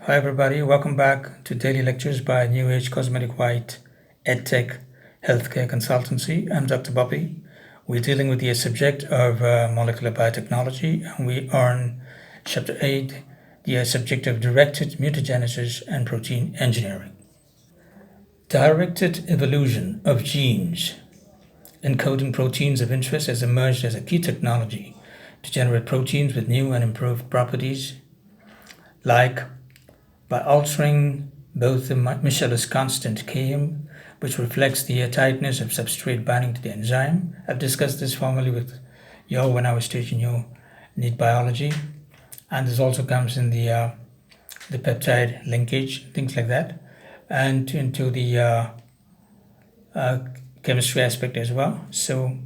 Hi everybody, welcome back to daily lectures by New Age Cosmetic White EdTech Healthcare Consultancy. I'm Dr. Bobby. We're dealing with the subject of molecular biotechnology, and we are on chapter 8, the subject of directed mutagenesis and protein engineering. Directed evolution of genes encoding proteins of interest has emerged as a key technology to generate proteins with new and improved properties, like by altering both the Michel's constant Km, which reflects the tightness of substrate binding to the enzyme. I've discussed this formally with you when I was teaching you NEET biology, and this also comes in the peptide linkage, things like that, and into the chemistry aspect as well. So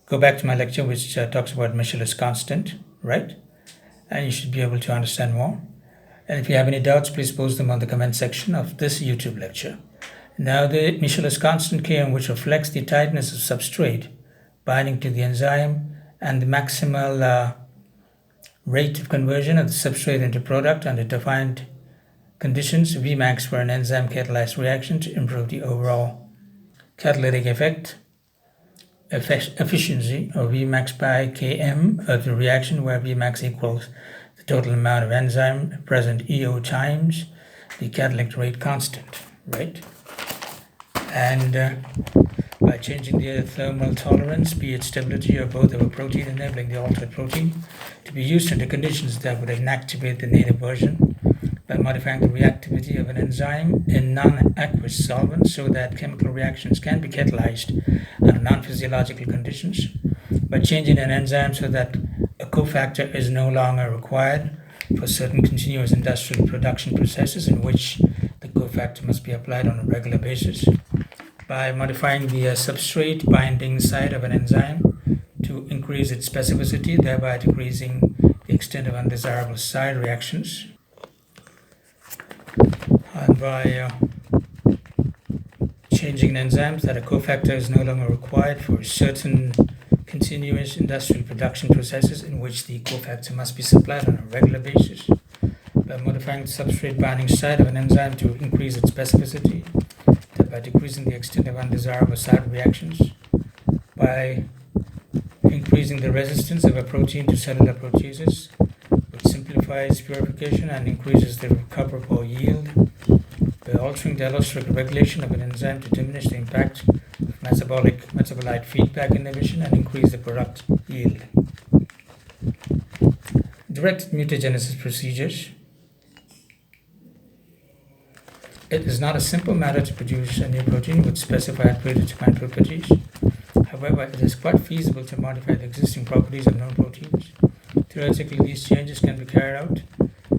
go back to my lecture, which talks about Michel's constant, right? And you should be able to understand more. And if you have any doubts, please post them on the comment section of this YouTube lecture. Now, the Michel's constant Km, which reflects the tightness of substrate binding to the enzyme and the maximal rate of conversion of the substrate into product under defined conditions, Vmax, for an enzyme catalyzed reaction to improve the overall catalytic efficiency, or Vmax by Km of the reaction, where Vmax equals the total amount of enzyme present EO times the catalytic rate constant, right? And by changing the thermal tolerance, pH stability of both of a protein, enabling the altered protein to be used under conditions that would inactivate the native version, by modifying the reactivity of an enzyme in non-aqueous solvents so that chemical reactions can be catalyzed under non-physiological conditions, by changing an enzyme so that a cofactor is no longer required for certain continuous industrial production processes in which the cofactor must be applied on a regular basis, by modifying the substrate binding site of an enzyme to increase its specificity, thereby decreasing the extent of undesirable side reactions, and by changing enzymes that a cofactor is no longer required for certain continuous industrial production processes in which the cofactor must be supplied on a regular basis, by modifying the substrate binding site of an enzyme to increase its specificity, thereby decreasing the extent of undesirable side reactions, by increasing the resistance of a protein to cellular proteases, which simplifies purification and increases the recoverable yield, by altering the allosteric regulation of an enzyme to diminish the impact of metabolite feedback inhibition and increase the product yield. Directed mutagenesis procedures. It is not a simple matter to produce a new protein with specified predetermined properties. However, it is quite feasible to modify the existing properties of known proteins. Theoretically, these changes can be carried out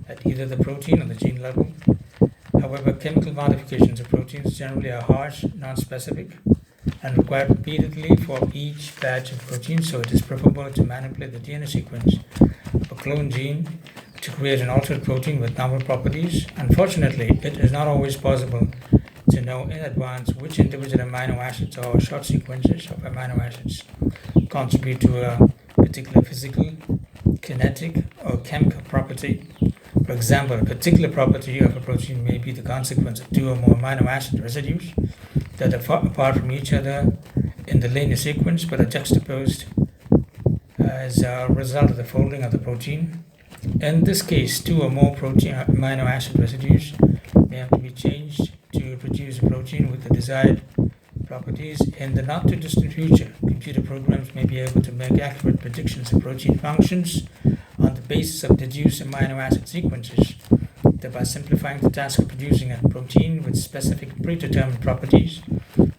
at either the protein or the gene level. However, chemical modifications of proteins generally are harsh, non-specific, and required repeatedly for each batch of proteins, so it is preferable to manipulate the DNA sequence of a clone gene to create an altered protein with novel properties. Unfortunately, it is not always possible to know in advance which individual amino acids or short sequences of amino acids contribute to a particular physical, kinetic, or chemical property. For example, a particular property of a protein may be the consequence of two or more amino acid residues that are far apart from each other in the linear sequence but are juxtaposed as a result of the folding of the protein. In this case, two or more amino acid residues may have to be changed to produce a protein with the desired properties. In the not too distant future, computer programs may be able to make accurate predictions of protein functions on the basis of deduced amino acid sequences, thereby simplifying the task of producing a protein with specific predetermined properties.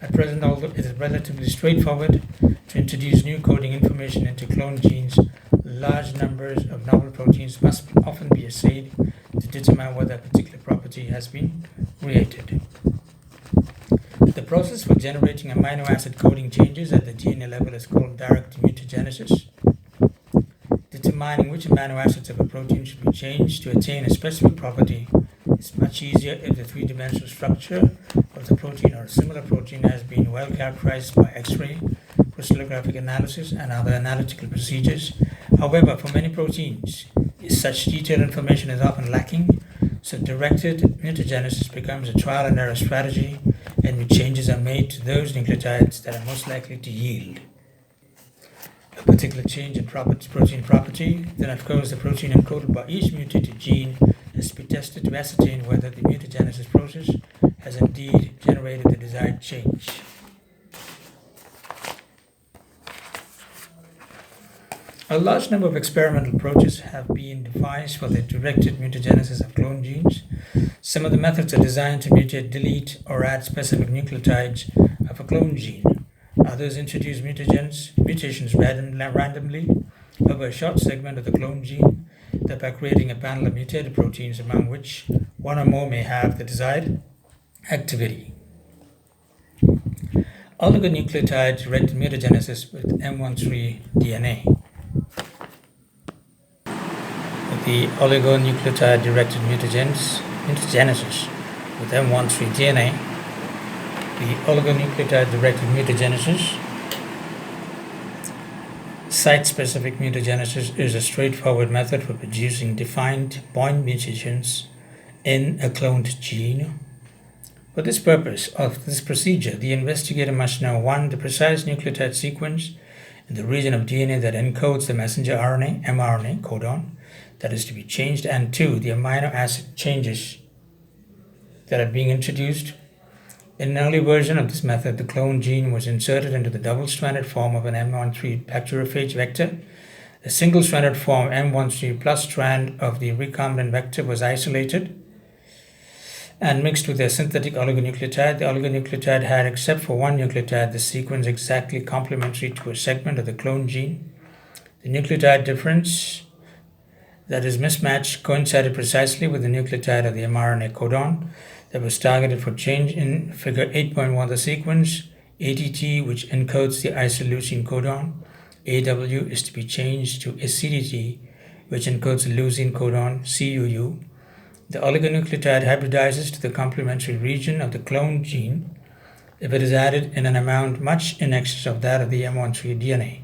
At present, although it is relatively straightforward to introduce new coding information into clone genes, large numbers of novel proteins must often be assayed to determine whether a particular property has been created. The process for generating amino acid coding changes at the DNA level is called direct mutagenesis. Determining which amino acids of a protein should be changed to attain a specific property is much easier if the three-dimensional structure of the protein or a similar protein has been well characterized by X-ray, crystallographic analysis, and other analytical procedures. However, for many proteins, such detailed information is often lacking, So directed mutagenesis becomes a trial and error strategy in which changes are made to those nucleotides that are most likely to yield a particular change in protein property. Then, of course, the protein encoded by each mutated gene is to be tested to ascertain whether the mutagenesis process has indeed generated the desired change. A large number of experimental approaches have been devised for the directed mutagenesis of clone genes. Some of the methods are designed to mutate, delete, or add specific nucleotides of a clone gene. Others introduce mutations randomly over a short segment of the clone gene, thereby creating a panel of mutated proteins among which one or more may have the desired activity. Oligonucleotide-directed mutagenesis with M13 DNA. The oligonucleotide-directed mutagenesis with M13 DNA. The oligonucleotide-directed mutagenesis, site-specific mutagenesis, is a straightforward method for producing defined point mutations in a cloned gene. For this purpose of this procedure, the investigator must know 1. The precise nucleotide sequence in the region of DNA that encodes the messenger RNA, mRNA codon, that is to be changed, and 2. The amino acid changes that are being introduced. In an early version of this method, the clone gene was inserted into the double-stranded form of an M13 bacteriophage vector. A single-stranded form M13 plus strand of the recombinant vector was isolated and mixed with a synthetic oligonucleotide. The oligonucleotide had, except for one nucleotide, the sequence exactly complementary to a segment of the clone gene. The nucleotide difference, that is mismatch, coincided precisely with the nucleotide of the mRNA codon that was targeted for change in figure 8.1. The sequence ATT, which encodes the isoleucine codon, AW, is to be changed to CDT, which encodes the leucine codon, CUU. The oligonucleotide hybridizes to the complementary region of the cloned gene if it is added in an amount much in excess of that of the M13 DNA.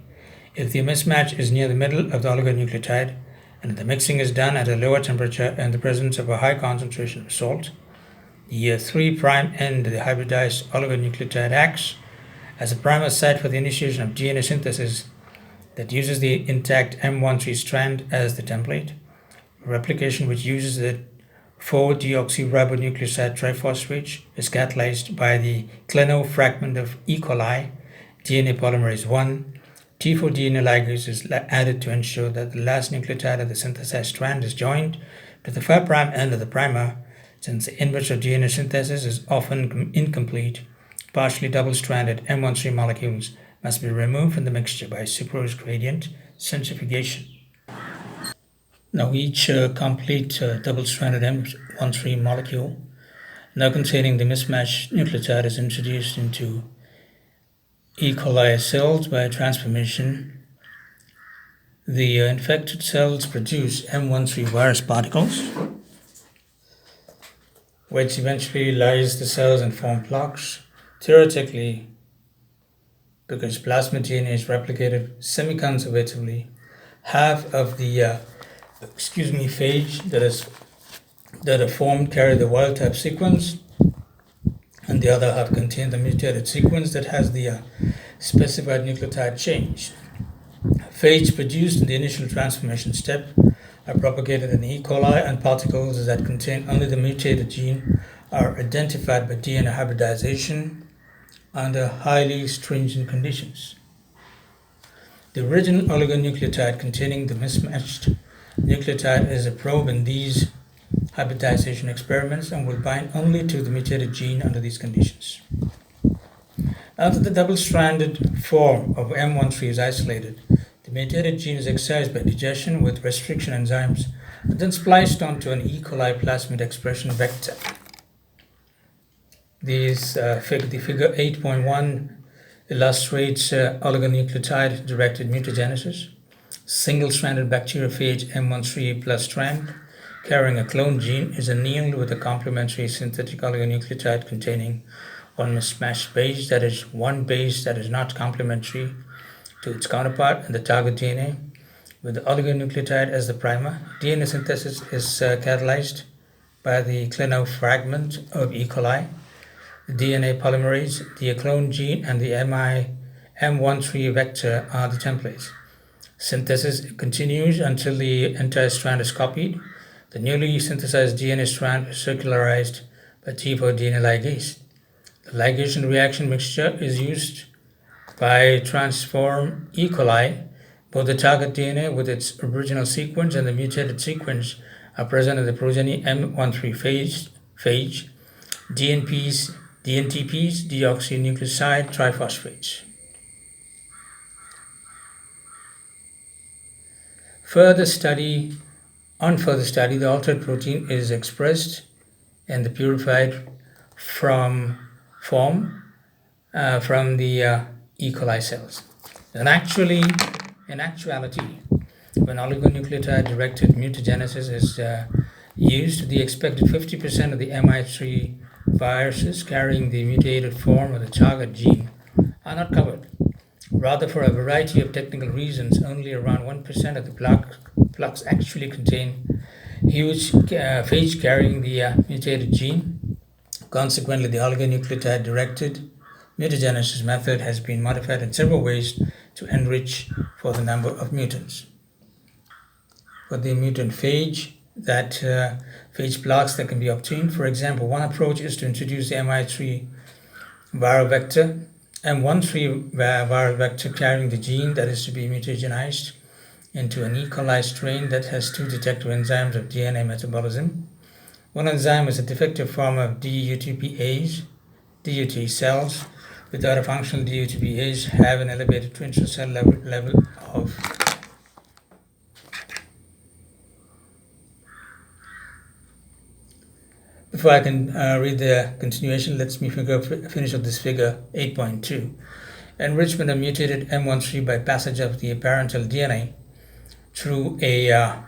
If the mismatch is near the middle of the oligonucleotide, and the mixing is done at a lower temperature in the presence of a high concentration of salt, the 3' end of the hybridized oligonucleotide acts as a primer site for the initiation of DNA synthesis that uses the intact M13 strand as the template. Replication, which uses the 4-deoxyribonucleoside triphosphate, is catalyzed by the clino fragment of E. coli, DNA polymerase 1. T4 DNA ligase is added to ensure that the last nucleotide of the synthesized strand is joined to the 5' end of the primer. Since the in vitro DNA synthesis is often incomplete, partially double-stranded M13 molecules must be removed from the mixture by sucrose gradient centrifugation. Now each complete double-stranded M13 molecule, now containing the mismatched nucleotide, is introduced into E. coli cells by transformation. The infected cells produce M13 virus particles, which eventually lyse the cells and form plaques. Theoretically, because plasmid DNA is replicated semi-conservatively, half of the phage that are formed carry the wild-type sequence, and the other half contain the mutated sequence that has the specified nucleotide change. Phages produced in the initial transformation step are propagated in E. coli, and particles that contain only the mutated gene are identified by DNA hybridization under highly stringent conditions. The original oligonucleotide containing the mismatched nucleotide is a probe in these hybridization experiments and will bind only to the mutated gene under these conditions. After the double-stranded form of M13 is isolated, the mutated gene is excised by digestion with restriction enzymes and then spliced onto an E. coli plasmid expression vector. The figure 8.1 illustrates oligonucleotide-directed mutagenesis. Single-stranded bacteriophage M13 plus strand carrying a clone gene is annealed with a complementary synthetic oligonucleotide containing one mismatched base, that is, one base that is not complementary to its counterpart in the target DNA, with the oligonucleotide as the primer. DNA synthesis is catalyzed by the clonal fragment of E. coli, the DNA polymerase, the clone gene, and the M13 vector are the templates. Synthesis continues until the entire strand is copied. The newly synthesized DNA strand is circularized by T4 DNA ligase. The ligation reaction mixture is used by transform E. coli. Both the target DNA with its original sequence and the mutated sequence are present in the progeny M13 phage, DNTPs, deoxynucleoside triphosphates. Further study, the altered protein is expressed in the purified form from the E. coli cells. And in actuality, when oligonucleotide-directed mutagenesis is used, the expected 50% of the MI3 viruses carrying the mutated form of the target gene are not covered. Rather, for a variety of technical reasons, only around 1% of the plugs actually contain huge phage carrying the mutated gene. Consequently, the oligonucleotide-directed mutagenesis method has been modified in several ways to enrich for the number of mutants. For the mutant phage, phage blocks that can be obtained, for example, one approach is to introduce the MI3 viral vector, M13 viral vector carrying the gene that is to be mutagenized into an E. coli strain that has two detector enzymes of DNA metabolism. One enzyme is a defective form of DUTPase. DUT cells without a functional DUTPase have an elevated intracell level of Before I can read the continuation, let me finish up this figure 8.2. Enrichment of mutated M13 by passage of the parental DNA through a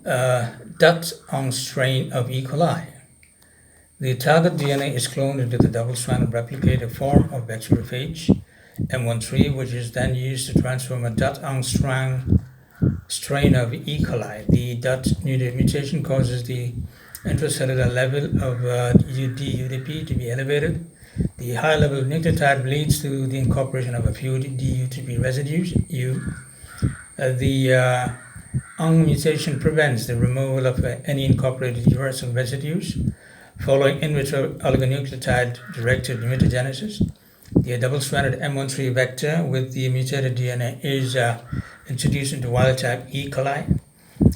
DUT-ONG strain of E. coli. The target DNA is cloned into the double-stranded replicated form of bacteriophage M13, which is then used to transform a DUT-ONG strain of E. coli. The DUT mutation causes the intracellular level of DUTP to be elevated. The high level of nucleotide leads to the incorporation of a few DUTP residues, The ONG mutation prevents the removal of any incorporated uracil residues. Following in vitro oligonucleotide-directed mutagenesis, the double-stranded M13 vector with the mutated DNA is introduced into wild-type E. coli.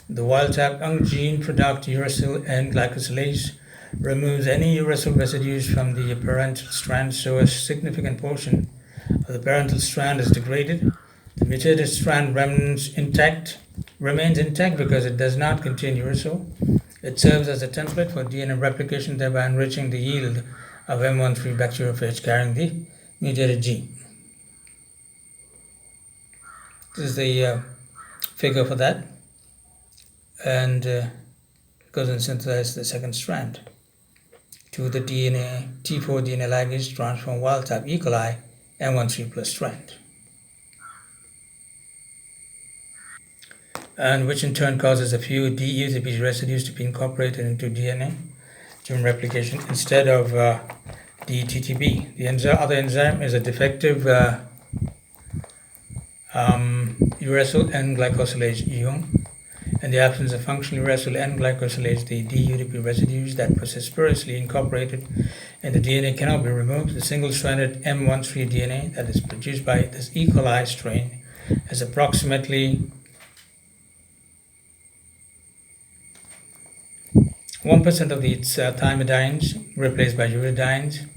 The wild-type ONG gene product uracil and glycosylase removes any uracil residues from the parental strand, so a significant portion of the parental strand is degraded. The mutated strand remains intact because it does not contain uracil. It serves as a template for DNA replication, thereby enriching the yield of M13 bacteriophage carrying the mutated gene. This is the figure for that, and goes and synthesizes the second strand to the T4 DNA ligase transform wild-type E. coli M13 plus strand, and which in turn causes a few DUTP residues to be incorporated into DNA during replication instead of DTTP. The other enzyme is a defective uracil and glycosylase ion. In the absence of functional uracil and glycosylase, the DUTP residues that prosperously incorporated in the DNA cannot be removed. The single-stranded M13 DNA that is produced by this E. coli strain has approximately 1% of its thymidines replaced by uridines.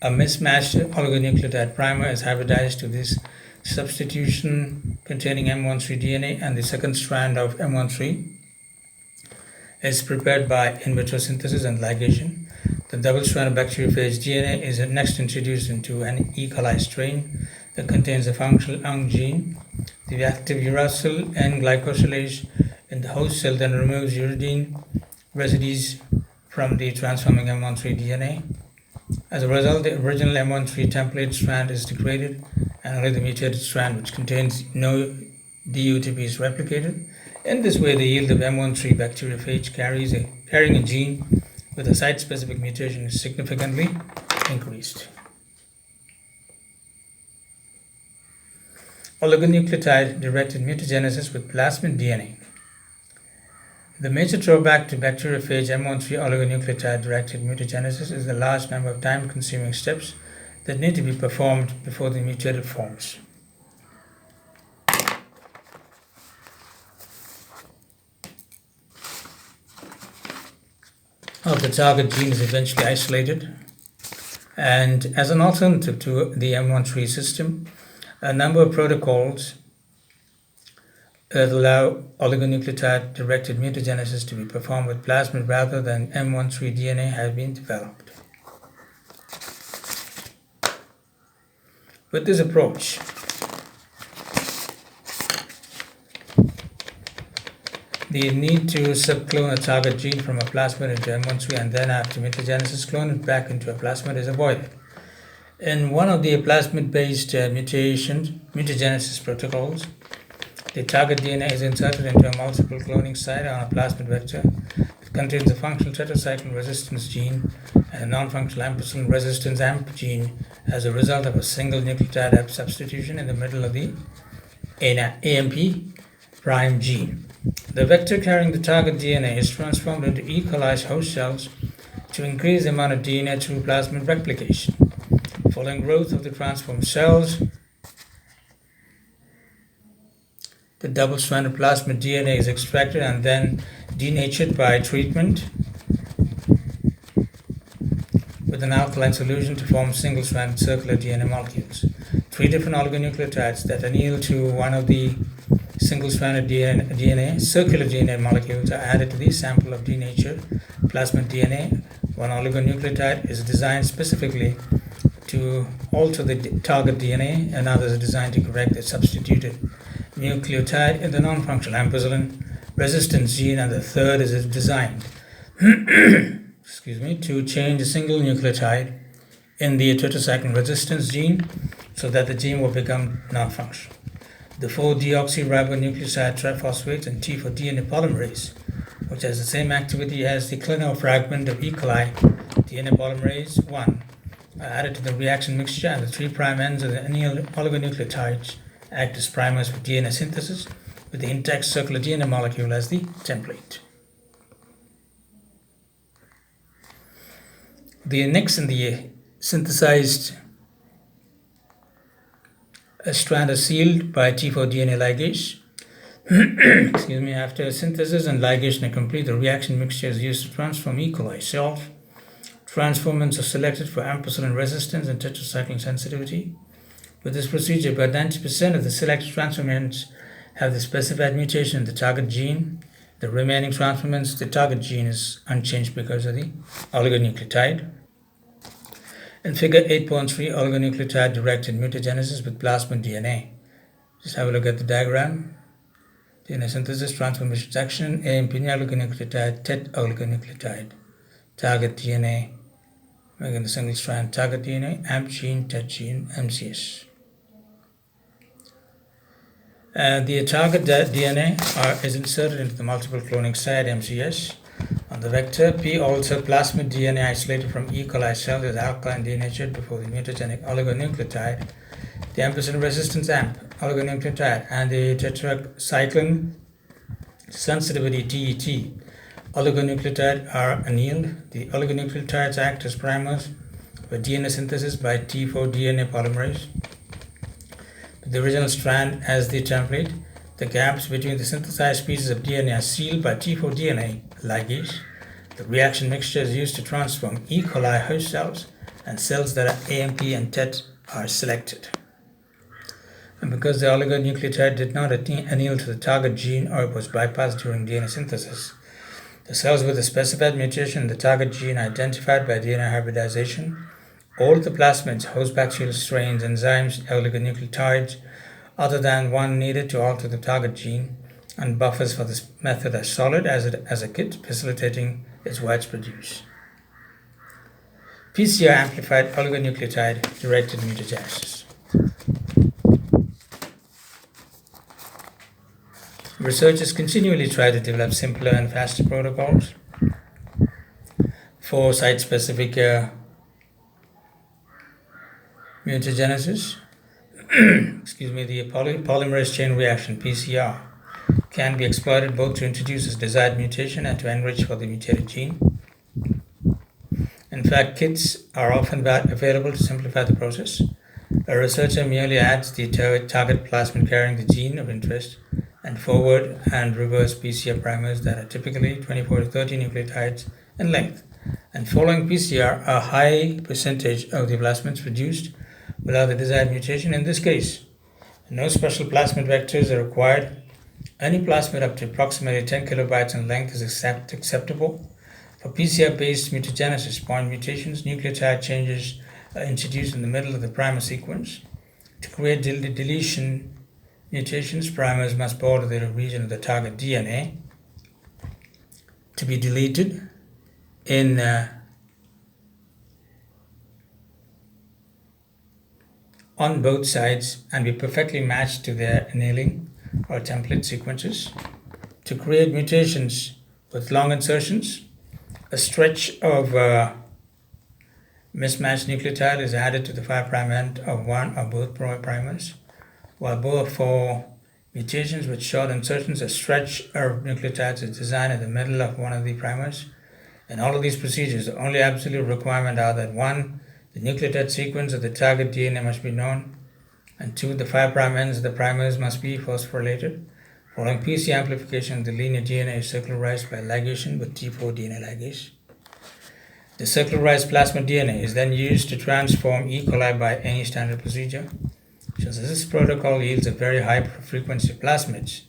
A mismatched oligonucleotide primer is hybridized to this substitution containing M13 DNA, and the second strand of M13 is prepared by in vitro synthesis and ligation. The double-stranded bacteriophage DNA is next introduced into an E. coli strain that contains a functional ONG gene. The active uracil and glycosylase in the host cell then removes uridine residues from the transforming M13 DNA. As a result, the original M13 template strand is degraded, and only the mutated strand, which contains no DUTP is replicated. In this way, the yield of M13 bacteriophage carrying a gene with a site-specific mutation is significantly increased. Oligonucleotide-directed mutagenesis with plasmid DNA. The major drawback to bacteriophage M13 oligonucleotide-directed mutagenesis is the large number of time-consuming steps that need to be performed before the mutated forms. The target gene is eventually isolated, and as an alternative to the M13 system, a number of protocols that allow oligonucleotide-directed mutagenesis to be performed with plasmid rather than M13 DNA have been developed. With this approach, the need to subclone a target gene from a plasmid into M13 and then after mutagenesis clone it back into a plasmid is avoided. In one of the plasmid-based mutagenesis protocols, the target DNA is inserted into a multiple cloning site on a plasmid vector. It contains a functional tetracycline resistance gene and a non-functional ampicillin resistance AMP gene as a result of a single nucleotide AMP substitution in the middle of the AMP prime gene. The vector carrying the target DNA is transformed into E. coli host cells to increase the amount of DNA through plasmid replication. Following growth of the transformed cells, the double-stranded plasmid DNA is extracted and then denatured by treatment with an alkaline solution to form single-stranded circular DNA molecules. 3 different oligonucleotides that anneal to one of the single-stranded circular DNA molecules are added to the sample of denatured plasmid DNA. One oligonucleotide is designed specifically to alter the target DNA, another is designed to correct the substituted nucleotide in the non-functional ampicillin resistance gene, and the third is designed to change a single nucleotide in the tetracycline resistance gene so that the gene will become non-functional. The 4-deoxyribonucleoside triphosphates and T4DNA polymerase, which has the same activity as the clinal fragment of E. coli DNA polymerase 1, are added to the reaction mixture, and the 3' ends of the oligonucleotides act as primers for DNA synthesis with the intact circular DNA molecule as the template. The next in the synthesized strand is sealed by T4 DNA ligase. After synthesis and ligation are complete, the reaction mixture is used to transform E. coli cells. Transformants are selected for ampicillin resistance and tetracycline sensitivity. With this procedure, about 90% of the selected transformants have the specified mutation in the target gene. The remaining transformants, the target gene is unchanged because of the oligonucleotide. In figure 8.3, oligonucleotide-directed mutagenesis with plasmid DNA. Just have a look at the diagram. DNA synthesis, transformation section, AMP oligonucleotide, TET oligonucleotide, target DNA, making the single strand target DNA, AMP gene, TET gene, MCS. The target DNA is inserted into the multiple cloning site, MCS. On the vector, P also plasmid DNA isolated from E. coli cells is alkaline denatured before the mutagenic oligonucleotide, the ampicillin resistance AMP oligonucleotide, and the tetracycline sensitivity TET oligonucleotide are annealed. The oligonucleotides act as primers for DNA synthesis by T4 DNA polymerase. With the original strand as the template, the gaps between the synthesized pieces of DNA are sealed by T4 DNA ligase. The reaction mixture is used to transform E. coli host cells, and cells that are AMP and TET are selected. And because the oligonucleotide did not anneal to the target gene or it was bypassed during DNA synthesis, the cells with a specified mutation in the target gene identified by DNA hybridization. All the plasmids, host bacterial strains, enzymes, oligonucleotides, other than one needed to alter the target gene, and buffers for this method are solid as a kit, facilitating its widespread use. PCR amplified oligonucleotide-directed mutagenesis. Researchers continually try to develop simpler and faster protocols for site-specific mutagenesis. The polymerase chain reaction (PCR) can be exploited both to introduce a desired mutation and to enrich for the mutated gene. In fact, kits are often available to simplify the process. A researcher merely adds the target plasmid carrying the gene of interest and forward and reverse PCR primers that are typically 24 to 30 nucleotides in length. And following PCR, a high percentage of the plasmids produced will have the desired mutation in this case. No special plasmid vectors are required. Any plasmid up to approximately 10 kilobytes in length is acceptable. For PCR-based mutagenesis, point mutations, nucleotide changes are introduced in the middle of the primer sequence. To create deletion mutations, primers must border the region of the target DNA to be deleted on both sides and be perfectly matched to their annealing or template sequences. To create mutations with long insertions, a stretch of mismatched nucleotide is added to the 5' end of one or both primers, while for mutations with short insertions, a stretch of nucleotides is designed in the middle of one of the primers. In all of these procedures, the only absolute requirement are that 1. The nucleotide sequence of the target DNA must be known, and 2. The 5' ends of the primers must be phosphorylated. Following PC amplification, the linear DNA is circularized by ligation with T4 DNA ligase. The circularized plasmid DNA is then used to transform E. coli by any standard procedure. Since this protocol yields a very high frequency of plasmids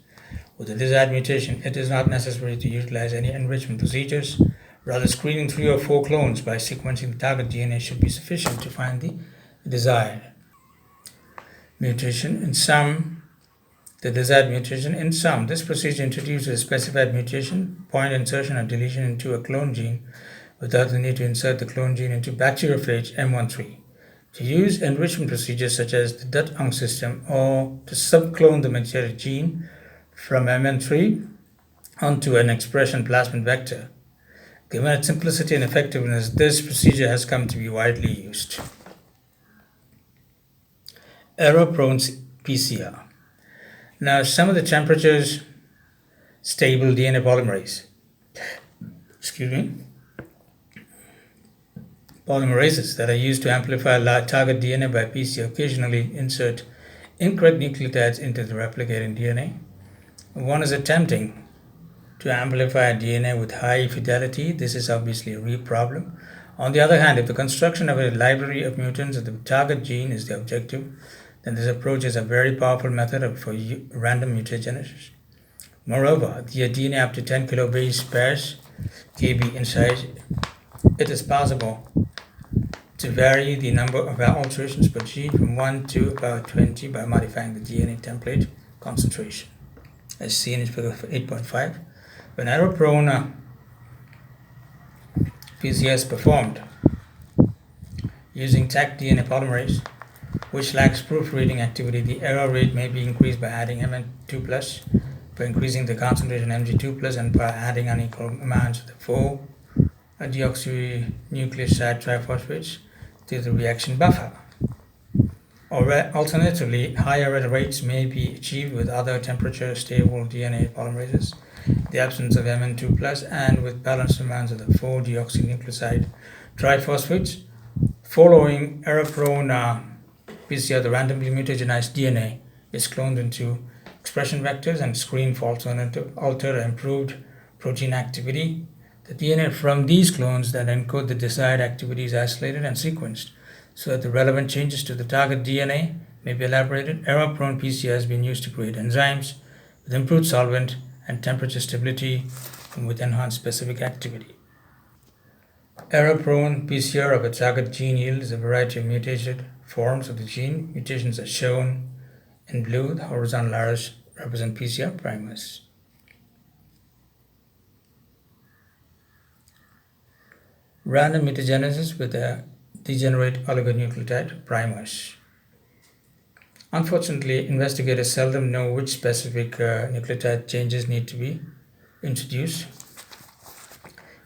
with the desired mutation, it is not necessary to utilize any enrichment procedures. Rather, screening 3 or 4 clones by sequencing the target DNA should be sufficient to find the desired mutation. The desired mutation. In sum, this procedure introduces a specified mutation, point insertion or deletion into a clone gene without the need to insert the clone gene into bacteriophage M13. To use enrichment procedures such as the Dutch-Ung system or to subclone the mutated gene from M13 onto an expression plasmid vector. Given its simplicity and effectiveness, this procedure has come to be widely used. Error-prone PCR. Now, some of the temperatures stable DNA polymerases that are used to amplify target DNA by PCR occasionally insert incorrect nucleotides into the replicating DNA. One is attempting to amplify DNA with high fidelity. This is obviously a real problem. On the other hand, if the construction of a library of mutants of the target gene is the objective, then this approach is a very powerful method for random mutagenesis. Moreover, the DNA up to 10 kilobase pairs kb in size, it is possible to vary the number of alterations per gene from 1 to about 20 by modifying the DNA template concentration, as seen in figure 8.5. When error-prone PCR is performed using Taq DNA polymerase, which lacks proofreading activity, the error rate may be increased by adding Mn2+, by increasing the concentration Mg2+, and by adding unequal amounts of the 4-deoxynucleoside triphosphates to the reaction buffer. Or alternatively, higher error rates may be achieved with other temperature-stable DNA polymerases, the absence of Mn2+, and with balanced amounts of the 4-deoxynucleoside triphosphates. Following error-prone PCR, the randomly mutagenized DNA is cloned into expression vectors and screened for altered or improved protein activity. The DNA from these clones that encode the desired activity is isolated and sequenced so that the relevant changes to the target DNA may be elaborated. Error-prone PCR has been used to create enzymes with improved solvent and temperature stability and with enhanced specific activity. Error-prone PCR of a target gene yields a variety of mutated forms of the gene. Mutations are shown in blue. The horizontal arrows represent PCR primers. Random mutagenesis with a degenerate oligonucleotide primers. Unfortunately, investigators seldom know which specific nucleotide changes need to be introduced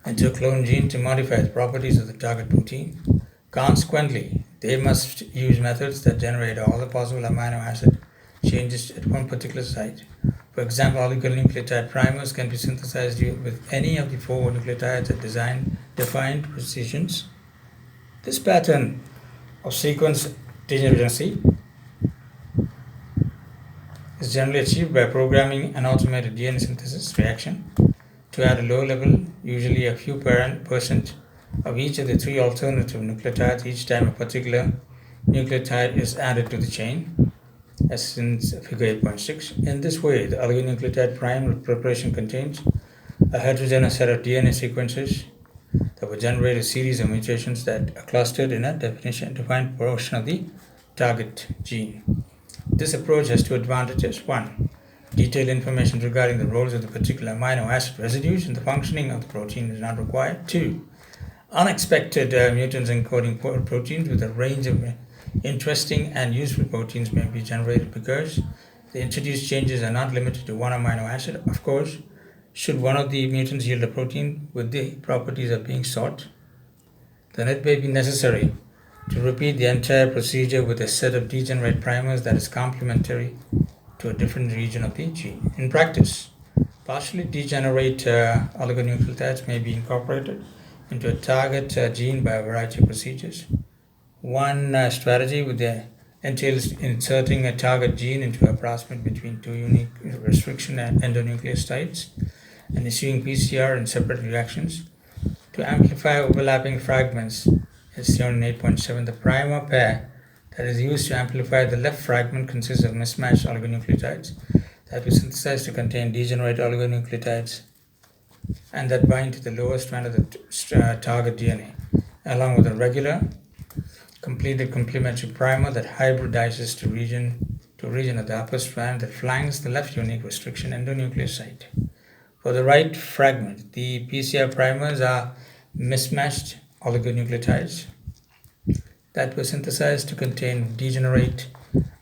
into a clone gene to modify the properties of the target protein. Consequently, they must use methods that generate all the possible amino acid changes at one particular site. For example, oligonucleotide primers can be synthesized with any of the 4 nucleotides at defined positions. This pattern of sequence degeneracy is generally achieved by programming an automated DNA synthesis reaction to add a low level, usually a few percent of each of the 3 alternative nucleotides each time a particular nucleotide is added to the chain, as in figure 8.6. In this way, the oligonucleotide primer preparation contains a heterogeneous set of DNA sequences that will generate a series of mutations that are clustered in a defined portion of the target gene. This approach has 2 advantages. 1. Detailed information regarding the roles of the particular amino acid residues in the functioning of the protein is not required. 2. Unexpected mutants encoding proteins with a range of interesting and useful proteins may be generated because the introduced changes are not limited to one amino acid. Of course, should one of the mutants yield a protein with the properties of being sought, then it may be necessary to repeat the entire procedure with a set of degenerate primers that is complementary to a different region of the gene. In practice, partially degenerate oligonucleotides may be incorporated into a target gene by a variety of procedures. One strategy entails inserting a target gene into a plasmid between 2 unique restriction endonucleotides and issuing PCR in separate reactions to amplify overlapping fragments, as shown in 8.7. The primer pair that is used to amplify the left fragment consists of mismatched oligonucleotides that we synthesize to contain degenerate oligonucleotides and that bind to the lower strand of the target DNA, along with a regular completed complementary primer that hybridizes to a region of the upper strand that flanks the left unique restriction endonucleotide. For the right fragment, the PCR primers are mismatched oligonucleotides that were synthesized to contain degenerate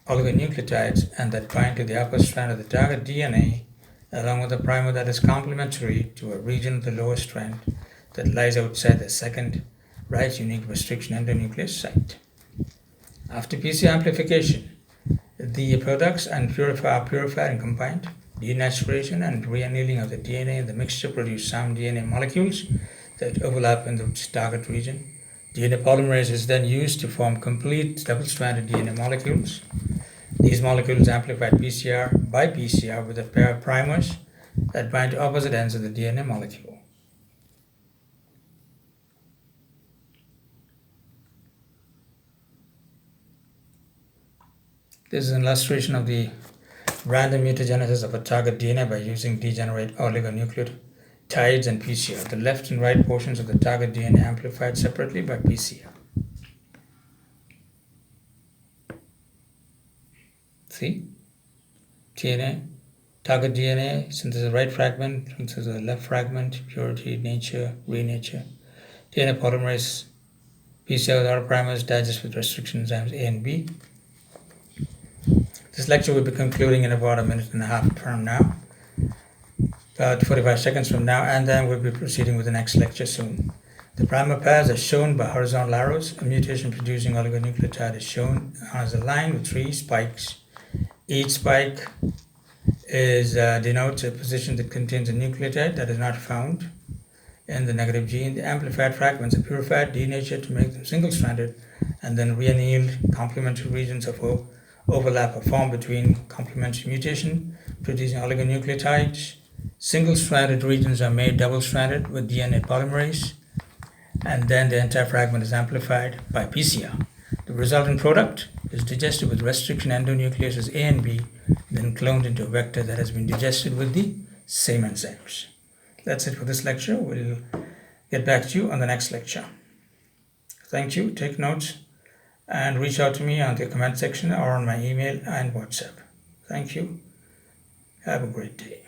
oligonucleotides and that bind to the upper strand of the target DNA, along with a primer that is complementary to a region of the lower strand that lies outside the second right unique restriction endonuclease site. After PCR amplification, the products are purified and combined. Denaturation and reannealing of the DNA in the mixture produce some DNA molecules that overlap in the target region. DNA polymerase is then used to form complete double-stranded DNA molecules. These molecules amplified by PCR with a pair of primers that bind to opposite ends of the DNA molecule. This is an illustration of the random mutagenesis of a target DNA by using degenerate oligonucleotides and PCR. The left and right portions of the target DNA amplified separately by PCR. See? DNA, target DNA, synthesis of right fragment, synthesis of the left fragment, purity, nature, renature. DNA polymerase, PCR with auto primers, digest with restriction enzymes A and B. This lecture will be concluding in about 1.5 minutes from now, about 45 seconds from now, and then we'll be proceeding with the next lecture soon. The primer pairs are shown by horizontal arrows. A mutation-producing oligonucleotide is shown as a line with 3 spikes. Each spike denotes a position that contains a nucleotide that is not found in the negative gene. The amplified fragments are purified, denatured to make them single-stranded, and then reannealed. Complementary regions of overlap are formed between complementary mutation producing oligonucleotides. Single-stranded regions are made double-stranded with DNA polymerase, and then the entire fragment is amplified by PCR. The resulting product is digested with restriction endonucleases A and B, then cloned into a vector that has been digested with the same enzymes. That's it for this lecture. We'll get back to you on the next lecture. Thank you. Take notes and reach out to me on the comment section or on my email and WhatsApp. Thank you. Have a great day.